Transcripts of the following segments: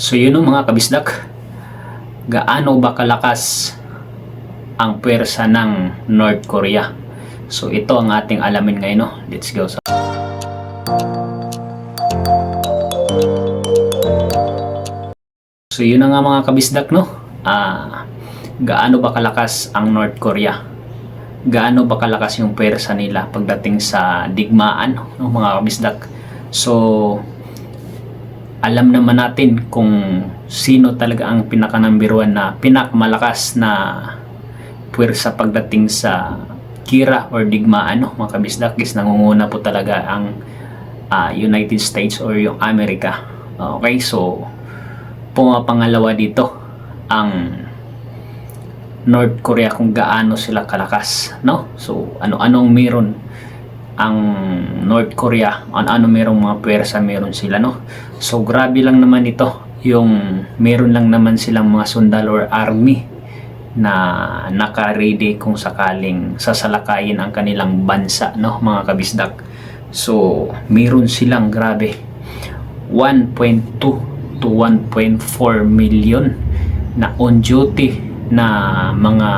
So yun o mga kabisdak, gaano ba kalakas ang pwersa ng North Korea? So ito ang ating alamin ngayon, no? Let's go. So yun na nga mga kabisdak, no? Gaano ba kalakas ang North Korea? Gaano ba kalakas yung pwersa nila pagdating sa digmaan, no, mga kabisdak? So alam naman natin kung sino talaga ang pinaka-number 1 na pinakamalakas na puwersa pagdating sa kira or digmaan, no, mga kabisdak. Is nangunguna po talaga ang United States or yung Amerika. Okay, so pumapangalawa dito ang North Korea kung gaano sila kalakas, no? So ano-anong meron ang North Korea, ano merong mga pwersa meron sila, no? So grabe lang naman ito, yung meron lang naman silang mga sundalo or army na naka-ready kung sakaling sasalakayin ang kanilang bansa, no, mga kabisdak. So meron silang grabe 1.2 to 1.4 million na on duty na mga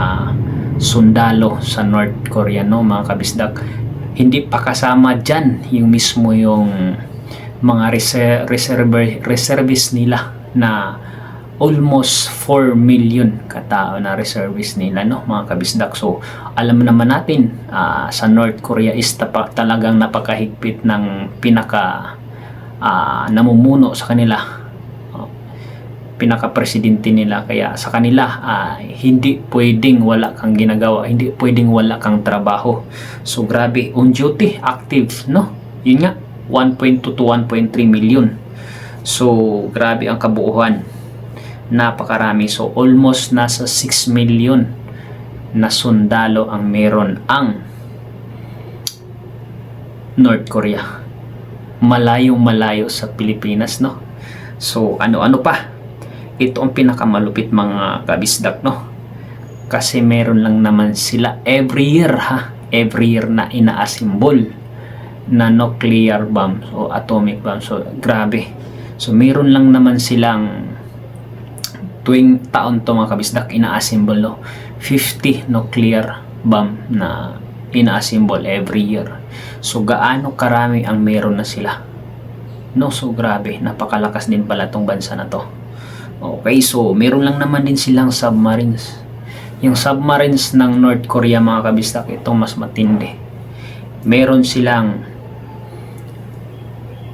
sundalo sa North Korea, no, mga kabisdak. Hindi pa kasama dyan yung mismo yung mga reservist nila na almost 4 million katao na reservist nila, no, mga kabisdak. So alam naman natin sa North Korea is talagang napakahigpit ng pinaka namumuno sa kanila, pinaka-presidente nila. Kaya sa kanila hindi pwedeng wala kang ginagawa, hindi pwedeng wala kang trabaho. So grabe, on duty, active, no? Yun nga, 1.2 to 1.3 million. So grabe ang kabuuan, napakarami. So almost nasa 6 million na sundalo ang meron ang North Korea. Malayo-malayo sa Pilipinas, no? So ano-ano pa, ito ang pinakamalupit mga kabisdak, no? Kasi meron lang naman sila every year na ina-assemble na nuclear bomb o atomic bomb. So grabe. So meron lang naman silang tuwing taon to mga kabisdak ina-assemble, no? 50 nuclear bomb na ina-assemble every year. So gaano karami ang meron na sila, no? So grabe, napakalakas din pala tong bansa na to. Okay, so meron lang naman din silang submarines. Yung submarines ng North Korea mga kabistak, ito mas matindi. Meron silang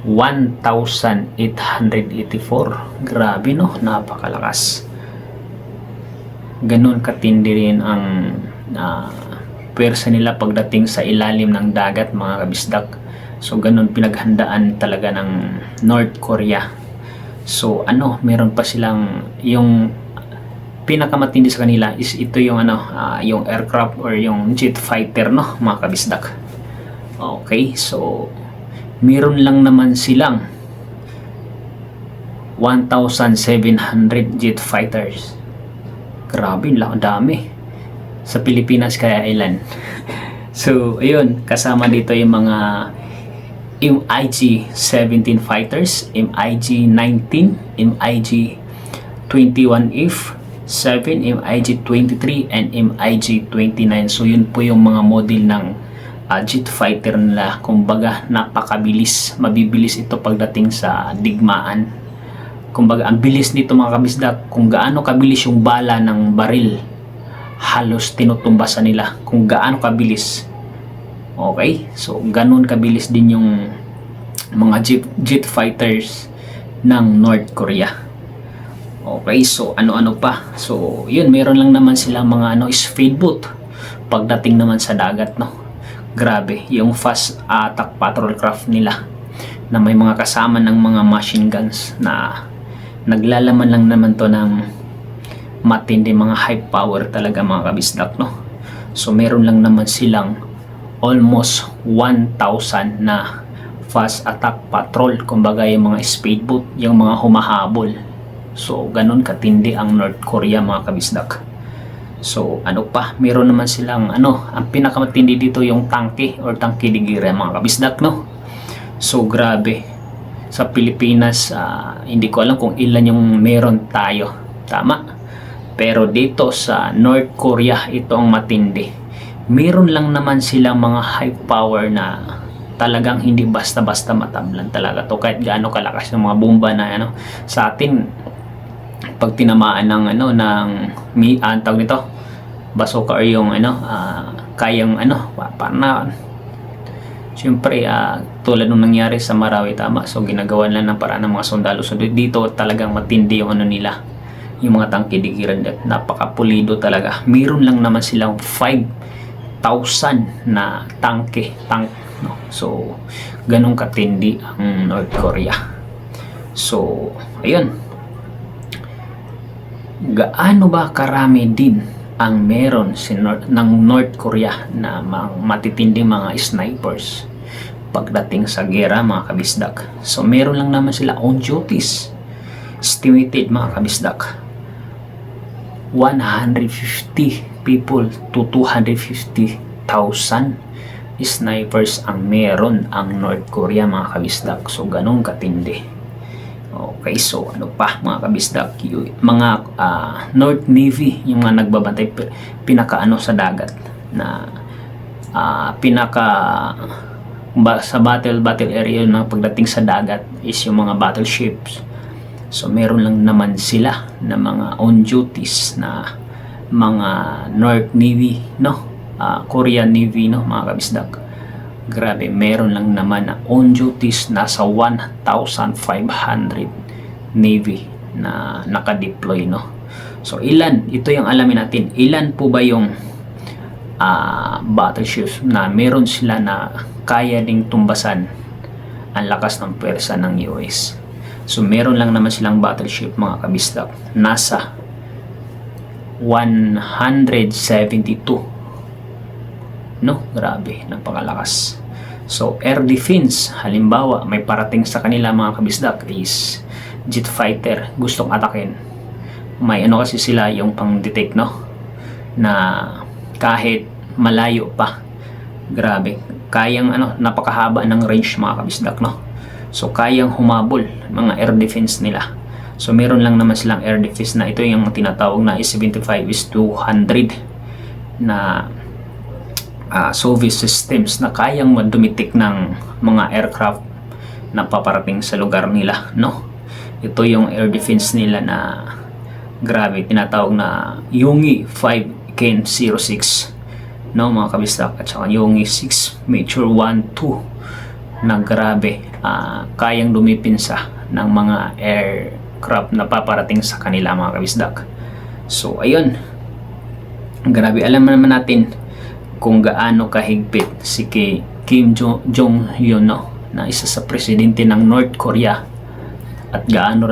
1,884. Grabe, no? Napakalakas. Ganun katindi rin ang pwersa nila pagdating sa ilalim ng dagat mga kabisdak. So ganun pinaghandaan talaga ng North Korea. So meron pa silang yung pinakamatindi sa kanila is ito yung yung aircraft or yung jet fighter, no, mga kabisdak. Okay, so meron lang naman silang 1,700 jet fighters. Grabe lang, dami. Sa Pilipinas kaya ilan? So ayun, kasama dito yung mga MiG-17 fighters, MiG-19, MiG-21F, 7, MiG-23, and MiG-29. So yun po yung mga model ng jet fighter nila. Kumbaga napakabilis, mabibilis ito pagdating sa digmaan. Kumbaga ang bilis nito mga kabisdak, kung gaano kabilis yung bala ng baril, halos tinutumbasan nila kung gaano kabilis. Okay, so ganun kabilis din yung mga jet fighters ng North Korea. Okay, so ano-ano pa. So yun, meron lang naman silang mga speedboat pagdating naman sa dagat, no. Grabe, yung fast attack patrol craft nila na may mga kasama ng mga machine guns na naglalaman lang naman to ng matindi, mga high power talaga mga kabisdak, no. So meron lang naman silang almost 1,000 na fast attack patrol, kumbaga yung mga speedboat, yung mga humahabol. So ganun katindi ang North Korea mga kabisdak. So pa, meron naman silang ang pinakamatindi dito yung tangke or tangke digire mga kabisdak, no. So grabe, sa Pilipinas, hindi ko alam kung ilan yung meron tayo, tama, pero dito sa North Korea ito ang matindi. Meron lang naman silang mga high power na talagang hindi basta-basta matablan talaga to, kahit gaano kalakas ng mga bomba na sa atin pag tinamaan ng tawag nito bazooka or yung kayang parang siyempre tulad nung nangyari sa Marawi, tama, so ginagawan lang ng paraan ng mga sundalo. So dito talagang matindi yung nila, yung mga tangke dikiran, at napakapulido talaga. Meron lang naman silang 5,000 na tank, no? So ganun katindi ang North Korea. So ayun, gaano ba karami din ang meron ng North Korea na matitinding mga snipers pagdating sa gera, mga kabisdak. So meron lang naman sila on duties, estimated mga kabisdak, 150 people to 250,000 snipers ang meron ang North Korea, mga kabisdak. So ganun katindi. Okay, so ano pa mga kabisdak, mga North Navy, yung mga nagbabantay pinaka sa dagat na sa battle area na pagdating sa dagat is yung mga battleships. So meron lang naman sila na mga on duties na mga North Navy, no, Korean Navy, no, mga kabisdak. Grabe, meron lang naman na on duties nasa 1,500 Navy na nakadeploy, no. So ilan, ito yung alamin natin, ilan po ba yung battleships na meron sila na kaya ding tumbasan ang lakas ng pwersa ng US. So meron lang naman silang battleship, mga kabisdak, nasa 172, no, grabe, napakalakas. So air defense, halimbawa may parating sa kanila, mga kabisdak, is jet fighter, gustong atakin, may kasi sila yung pang detect, no, na kahit malayo pa, grabe, kayang napakahaba ng range, mga kabisdak, no. So kayang humabol mga air defense nila. So meron lang naman silang air defense na ito yung tinatawag na S-75-200 na Soviet systems na kayang madumitik ng mga aircraft na paparating sa lugar nila, no. Ito yung air defense nila na grabe, tinatawag na Yongi 5 Ken 06, no, mga kabistak, at saka Yongi 6 Major 1-2 na grabe, kayang dumipinsa ng mga aircraft na paparating sa kanila, mga kabisdak. So ayun, grabe, alam naman natin kung gaano kahigpit si Kim Jong-un, no, na isa sa presidente ng North Korea, at gaano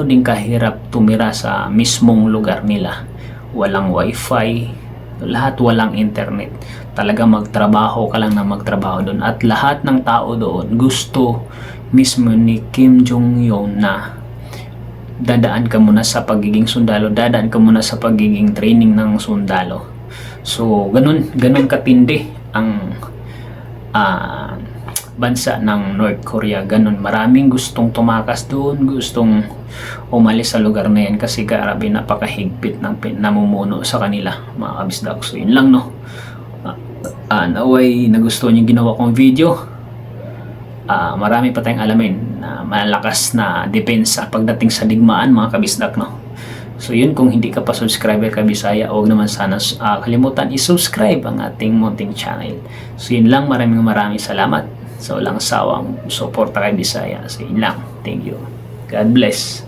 din kahirap tumira sa mismong lugar nila. Walang wifi, lahat walang internet. Talaga magtrabaho ka lang na magtrabaho doon, at lahat ng tao doon gusto mismo ni Kim Jong-un na dadaan ka muna sa pagiging sundalo, dadaan ka muna sa pagiging training ng sundalo. So ganun katindi ang bansa ng North Korea. Ganun, maraming gustong tumakas doon, gustong umalis sa lugar na yan kasi grabe, napakahigpit ng namumuno sa kanila, mga kabisdak. So yun lang, no. Naway nagustuhan yung ginawa kong video. Marami pa tayong alamin na malakas na depensa pagdating sa digmaan, mga kabisdak, no. So yun, kung hindi ka pa subscriber ka Bisaya, huwag naman sana kalimutan i-subscribe ang ating munting channel. So yun lang, maraming salamat sa walang sawang suporta kay Bisaya. So yun lang, thank you, God bless.